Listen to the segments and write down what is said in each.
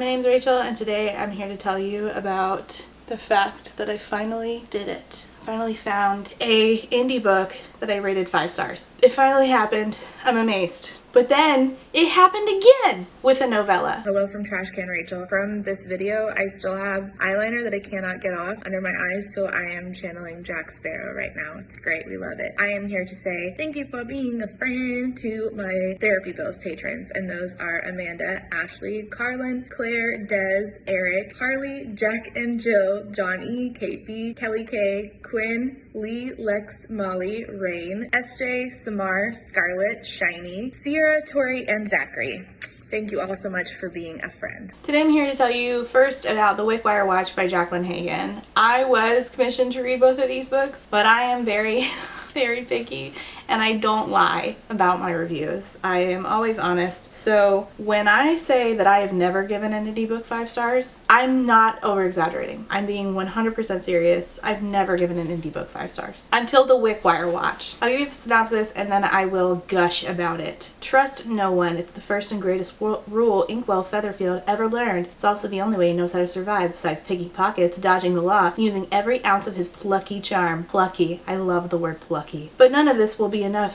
my name's Rachel, and today I'm here to tell you about the fact that I finally did it. I finally found a indie book that I rated 5 stars. It finally happened. I'm amazed. But then it happened again with a novella. Hello from Trash Can Rachel. From this video, I still have eyeliner that I cannot get off under my eyes, so I am channeling Jack Sparrow right now. It's great. We love it. I am here to say thank you for being a friend to my Therapy Bills patrons, and those are Amanda, Ashley, Carlin, Claire, Des, Eric, Harley, Jack and Jill, John E, Kate B, Kelly K, Quinn, Lee, Lex, Molly, Rain, SJ, Samar, Scarlett, Shiny, Sierra, Tori, and Zachary. Thank you all so much for being a friend. Today I'm here to tell you first about the WICKWIRE Watch by Jacqueline Hagan. I was commissioned to read both of these books, but I am very picky, and I don't lie about my reviews. I am always honest. So when I say that I have never given an indie book 5 stars, I'm not over exaggerating. I'm being 100% serious. I've never given an indie book 5 stars until the WICKWIRE Watch. I'll give you the synopsis and then I will gush about it. Trust no one. It's the first and greatest rule Inkwell Featherfield ever learned. It's also the only way he knows how to survive, besides picking pockets, dodging the law, using every ounce of his plucky charm. Plucky. I love the word plucky. But none of this will be enough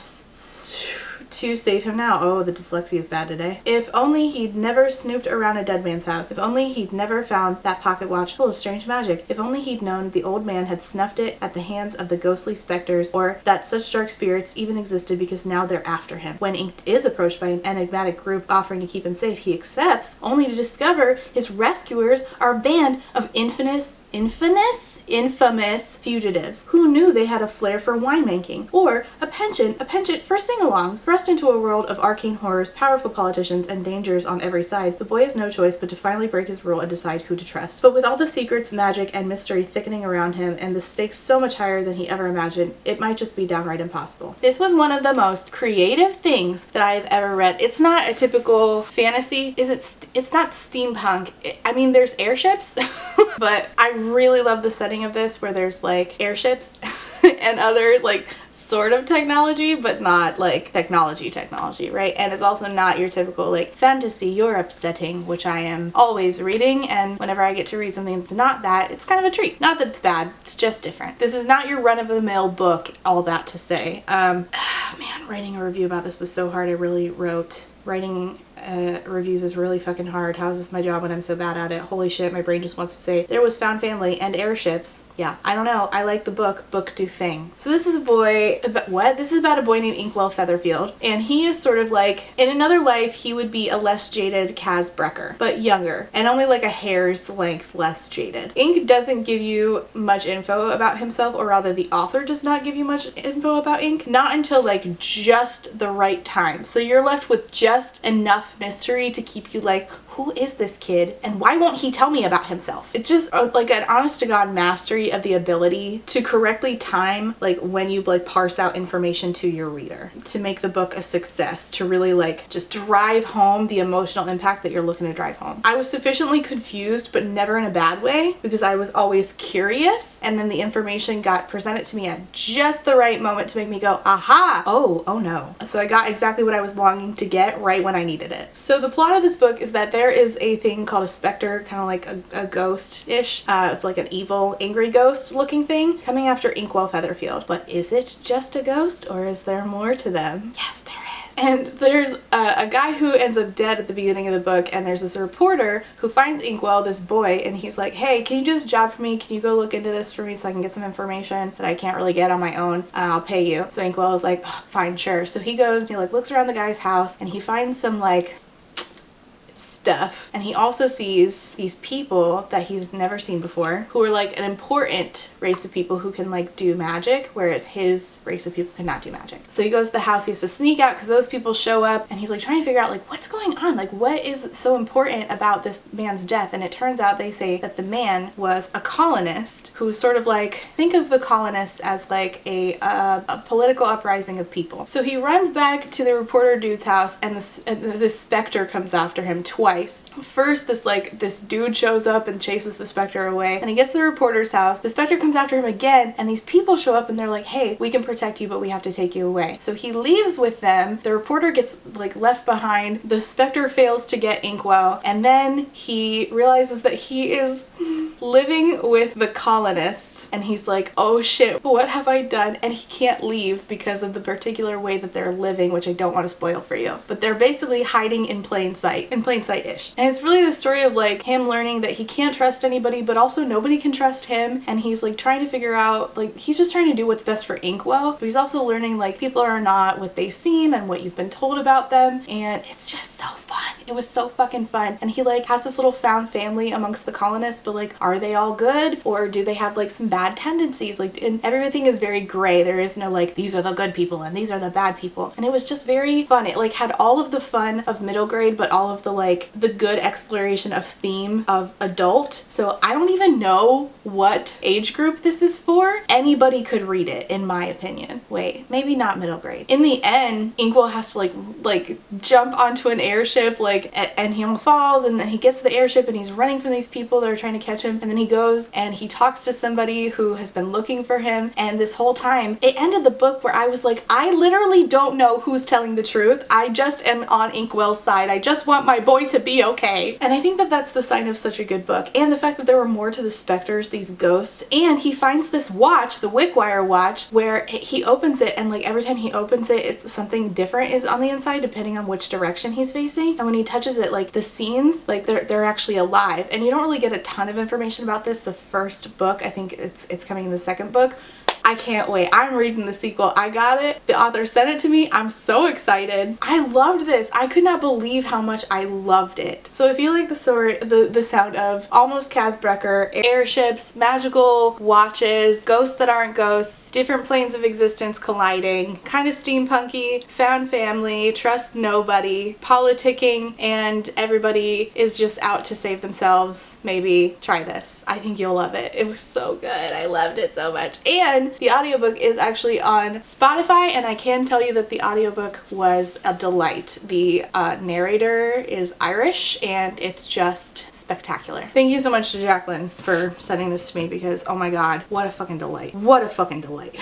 to save him now. Oh, the dyslexia is bad today. If only he'd never snooped around a dead man's house. If only he'd never found that pocket watch full of strange magic. If only he'd known the old man had snuffed it at the hands of the ghostly specters, or that such dark spirits even existed because now they're after him. When Ink is approached by an enigmatic group offering to keep him safe, he accepts, only to discover his rescuers are a band of infamous fugitives who knew they had a flair for winemaking, or a penchant for sing-alongs. Thrust into a world of arcane horrors, powerful politicians, and dangers on every side, the boy has no choice but to finally break his rule and decide who to trust. But with all the secrets, magic, and mystery thickening around him, and the stakes so much higher than he ever imagined, it might just be downright impossible. This was one of the most creative things that I have ever read. It's not a typical fantasy. It's not steampunk. I mean, there's airships, but I really love the setting of this, where there's like airships and other like sort of technology, but not like technology, right? And it's also not your typical like fantasy Europe setting, which I am always reading, and whenever I get to read something that's not that, it's kind of a treat. Not that it's bad, it's just different. This is not your run-of-the-mill book, all that to say. Man, writing a review about this was so hard. I really wrote. Writing reviews is really fucking hard. How is this my job when I'm so bad at it? Holy shit, my brain just wants to say there was found family and airships. Yeah, I don't know. I like the book do thing. So this is a boy, this is about a boy named Inkwell Featherfield, and he is sort of like, in another life he would be a less jaded Kaz Brecker, but younger, and only like a hair's length less jaded. Ink doesn't give you much info about himself, or rather the author does not give you much info about Ink, not until like just the right time. So you're left with just enough mystery to keep you like, who is this kid and why won't he tell me about himself? It's just like an honest to God mastery of the ability to correctly time like when you like parse out information to your reader, to make the book a success, to really like just drive home the emotional impact that you're looking to drive home. I was sufficiently confused, but never in a bad way, because I was always curious, and then the information got presented to me at just the right moment to make me go, aha, oh no. So I got exactly what I was longing to get right when I needed it. So the plot of this book is that there is a thing called a specter, kind of like a ghost-ish. It's like an evil, angry ghost looking thing coming after Inkwell Featherfield. But is it just a ghost, or is there more to them? Yes, there is. And there's a guy who ends up dead at the beginning of the book, and there's this reporter who finds Inkwell, this boy, and he's like, hey, can you do this job for me? Can you go look into this for me so I can get some information that I can't really get on my own? I'll pay you. So Inkwell is like, oh, fine, sure. So he goes and he like looks around the guy's house, and he finds some like stuff, and he also sees these people that he's never seen before, who are like an important race of people who can like do magic, whereas his race of people cannot do magic. So he goes to the house, he has to sneak out because those people show up, and he's like trying to figure out like what's going on, like what is so important about this man's death. And it turns out they say that the man was a colonist who was sort of like, think of the colonists as like a political uprising of people. So he runs back to the reporter dude's house, and the specter comes after him twice twice. First, this dude shows up and chases the Spectre away, and he gets to the reporter's house. The Spectre comes after him again, and these people show up and they're like, hey, we can protect you, but we have to take you away. So he leaves with them. The reporter gets like left behind. The Spectre fails to get Inkwell, and then he realizes that he is living with the colonists, and he's like, oh shit, what have I done? And he can't leave because of the particular way that they're living, which I don't want to spoil for you. But they're basically hiding in plain sight-ish. And it's really the story of like him learning that he can't trust anybody, but also nobody can trust him, and he's like trying to figure out, like, he's just trying to do what's best for Inkwell, but he's also learning like people are not what they seem and what you've been told about them, and it's just so fun. It was so fucking fun. And he like has this little found family amongst the colonists, but like, are they all good, or do they have like some bad tendencies? Like, and everything is very gray. There is no like, these are the good people and these are the bad people. And it was just very fun. It like had all of the fun of middle grade, but all of the like the good exploration of theme of adult. So I don't even know what age group this is for. Anybody could read it, in my opinion. Wait, maybe not middle grade. In the end, Inkwell has to like jump onto an airship, like, and he almost falls, and then he gets to the airship and he's running from these people that are trying to catch him, and then he goes and he talks to somebody who has been looking for him. And this whole time, it ended the book where I was like, I literally don't know who's telling the truth. I just am on Inkwell's side. I just want my boy to be okay. And I think that that's the sign of such a good book, and the fact that there were more to the specters, these ghosts. And he finds this watch, the WICKWIRE watch, where he opens it, and like every time he opens it, it's something different is on the inside depending on which direction he's facing. And when he touches it, like the scenes, like they're actually alive. And you don't really get a ton of information about this the first book. I think it's coming in the second book. I can't wait. I'm reading the sequel. I got it. The author sent it to me. I'm so excited. I loved this. I could not believe how much I loved it. So if you like the story, the sound of almost Casbrecker, airships, magical watches, ghosts that aren't ghosts, different planes of existence colliding, kind of steampunky, found family, trust nobody, politicking, and everybody is just out to save themselves, maybe try this. I think you'll love it. It was so good. I loved it so much. And the audiobook is actually on Spotify, and I can tell you that the audiobook was a delight. The narrator is Irish, and it's just spectacular. Thank you so much to Jacqueline for sending this to me, because oh my god, what a fucking delight. What a fucking delight.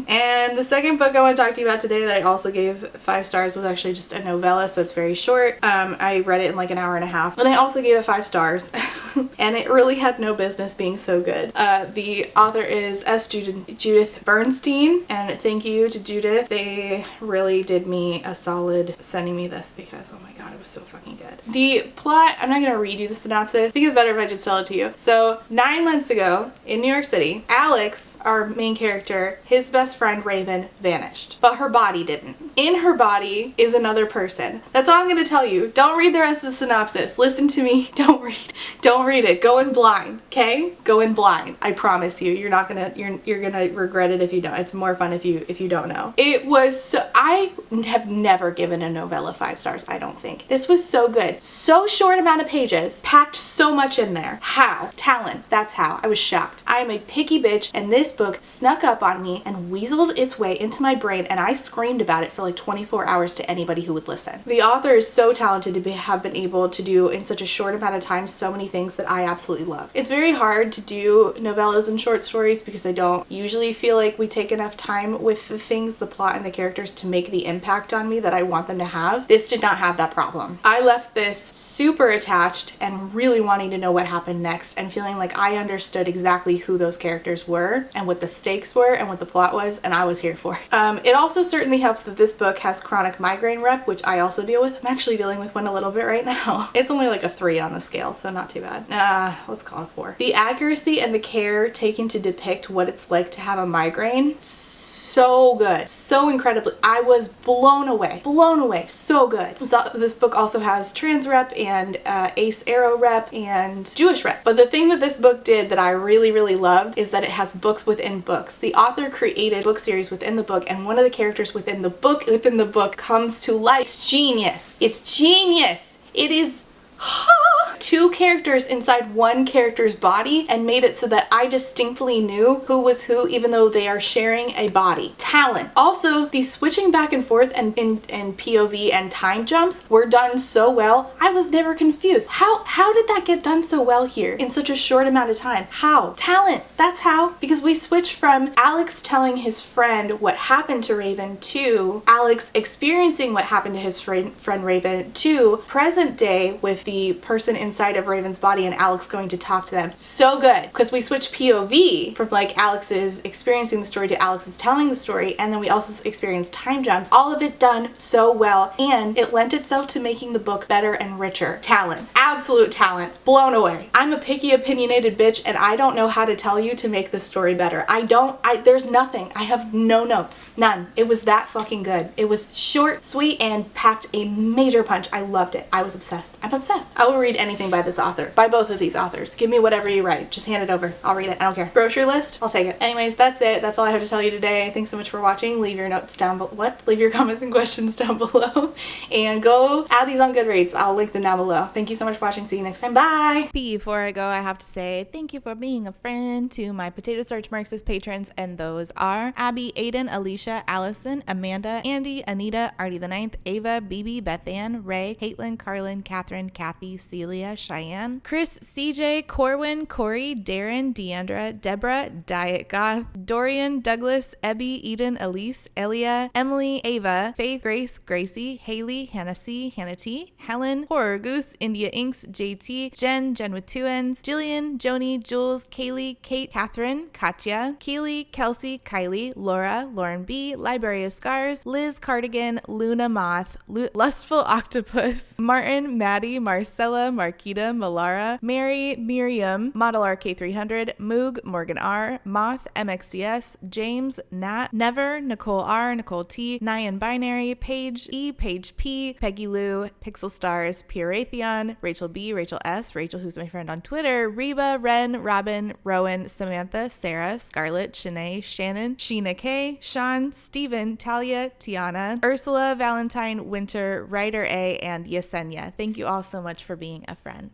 And the second book I want to talk to you about today that I also gave 5 stars was actually just a novella, so it's very short. I read it in like an hour and a half, and I also gave it 5 stars. And it really had no business being so good. The author is Judith Bernstein, and thank you to Judith. They really did me a solid sending me this, because oh my god, it was so fucking good. The plot, I'm not gonna read you the synopsis. I think it's better if I just tell it to you. So 9 months ago in New York City, Alex, our main character, his best friend Raven, vanished, but her body didn't. In her body is another person. That's all I'm gonna tell you. Don't read the rest of the synopsis. Listen to me. Don't read it. Go in blind, okay? Go in blind. I promise you. You're gonna regret it if you don't. It's more fun if you don't know. It was so, I have never given a novella 5 stars, I don't think. This was so good. So short amount of pages, packed so much in there. How? Talent. That's how. I was shocked. I am a picky bitch, and this book snuck up on me and weaseled its way into my brain, and I screamed about it for like 24 hours to anybody who would listen. The author is so talented to have been able to do in such a short amount of time so many things that I absolutely love. It's very hard to do novellas and short stories because I don't usually feel like we take enough time with the things, the plot, and the characters to make the impact on me that I want them to have. This did not have that problem. I left this super attached and really wanting to know what happened next, and feeling like I understood exactly who those characters were and what the stakes were and what the plot was, and I was here for it. It also certainly helps that this book has chronic migraine rep, which I also deal with. I'm actually dealing with one a little bit right now. It's only like a 3 on the scale, so not too bad. Let's call it 4. The accuracy and the care taken to depict what it's like to have a migraine, so good, so incredibly. I was blown away, so good. So this book also has trans rep and ace arrow rep and Jewish rep. But the thing that this book did that I really loved is that it has books within books. The author created book series within the book, and one of the characters within the book comes to life. It's genius. It's genius. It is Two characters inside one character's body and made it so that I distinctly knew who was who, even though they are sharing a body. Talent. Also, the switching back and forth and POV and time jumps were done so well. I was never confused. How did that get done so well here in such a short amount of time? How? Talent. That's how. Because we switched from Alex telling his friend what happened to Raven to Alex experiencing what happened to his friend Raven to present day with the person inside of Raven's body and Alex going to talk to them. So good, because we switched POV from like Alex's experiencing the story to Alex's telling the story, and then we also experienced time jumps. All of it done so well, and it lent itself to making the book better and richer. Talent. Absolute talent. Blown away. I'm a picky, opinionated bitch, and I don't know how to tell you to make this story better. There's nothing. I have no notes. None. It was that fucking good. It was short, sweet, and packed a major punch. I loved it. I was obsessed. I'm obsessed. I will read anything by this author. By both of these authors. Give me whatever you write. Just hand it over. I'll read it. I don't care. Grocery list? I'll take it. Anyways, that's it. That's all I have to tell you today. Thanks so much for watching. Leave your notes down below. Leave your comments and questions down below. And go add these on Goodreads. I'll link them down below. Thank you so much for watching. See you next time. Bye! Before I go, I have to say thank you for being a friend to my Potato Search Marxist patrons, and those are Abby, Aiden, Alicia, Allison, Amanda, Andy, Anita, Artie the Ninth, Ava, BB, Bethann, Ray, Caitlin, Carlin, Catherine, Kathy, Celia, Cheyenne, Chris, CJ, Corwin, Corey, Darren, Deandra, Deborah, Diet Goth, Dorian, Douglas, Ebby, Eden, Elise, Elia, Emily, Ava, Faith, Grace, Gracie, Haley, Hannah C, Hannah T, Helen, Horror Goose, India Inks, JT, Jen with two N's, Jillian, Joni, Jules, Kaylee, Kate, Catherine, Katya, Keely, Kelsey, Kylie, Laura, Lauren B, Library of Scars, Liz Cardigan, Luna Moth, Lustful Octopus, Martin, Maddie, Marcella, Marquita, Malara, Mary, Miriam, Model RK300, Moog, Morgan R, Moth, MXDS, James, Nat, Never, Nicole R, Nicole T, Nyan Binary, Paige E, Paige P, Peggy Lou, Pixel Stars, Pure Raytheon, Rachel B, Rachel S, Rachel who's my friend on Twitter, Reba, Ren, Robin, Rowan, Samantha, Sarah, Scarlett, Shanae, Shannon, Sheena K, Sean, Steven, Talia, Tiana, Ursula, Valentine, Winter, Ryder A, and Yesenia. Thank you all so much for being a friend.